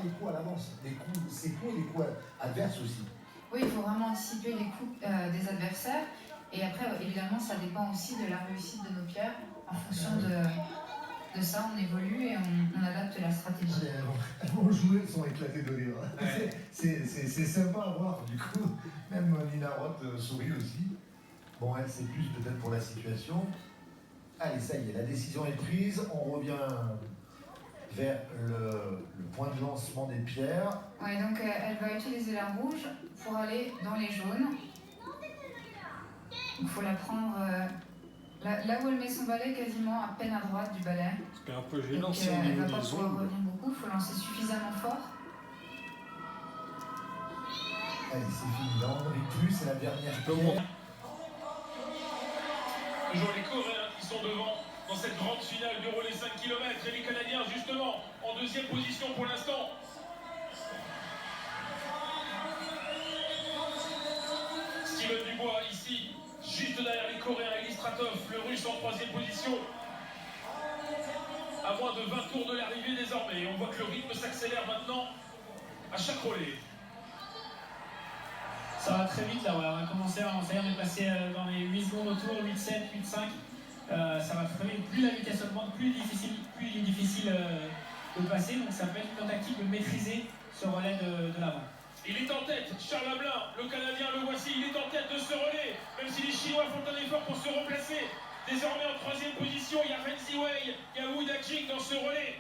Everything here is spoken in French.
les coups à l'avance, ses coups et les coups adverses aussi. Oui, il faut vraiment anticiper les coups des adversaires. Et après, évidemment, ça dépend aussi de la réussite de nos pierres. En fonction de ça, on évolue et on adapte la stratégie. Elles vont jouer, elles sont éclatées de rire. Ouais. C'est sympa à voir, du coup. Même Nina Roth sourit aussi. Bon, elle, c'est plus peut-être pour la situation. Allez, ça y est, la décision est prise. On revient vers le point de lancement des pierres. Ouais, donc elle va utiliser la rouge pour aller dans les jaunes. Il faut la prendre là où elle met son balai, quasiment à peine à droite du balai. C'est un peu gênant, c'est au niveau des ondes. Elle va pas pouvoir revenir beaucoup, il faut lancer suffisamment fort. Allez, c'est fini. Là, on n'arrive plus, c'est la dernière pierre. Toujours les Coréens qui sont devant dans cette grande finale du relais 5 km et les Canadiens justement en deuxième position pour l'instant. Steven Dubois ici, juste derrière les Coréens, Eli Stratov, le Russe en troisième position. À moins de 20 tours de l'arrivée désormais. On voit que le rythme s'accélère maintenant à chaque relais. Ça va très vite là, on a commencé, on est passé dans les 8 secondes autour, 8-7, 8-5. Ça va très vite, plus la vitesse augmente, plus il est difficile de passer, donc ça peut être une tactique de maîtriser ce relais de l'avant. Il est en tête, Charles Hamelin, le Canadien, le voici, il est en tête de ce relais, même si les Chinois font un effort pour se replacer. Désormais en troisième position, il y a Ren Ziwei, il y a Wu Dajing dans ce relais.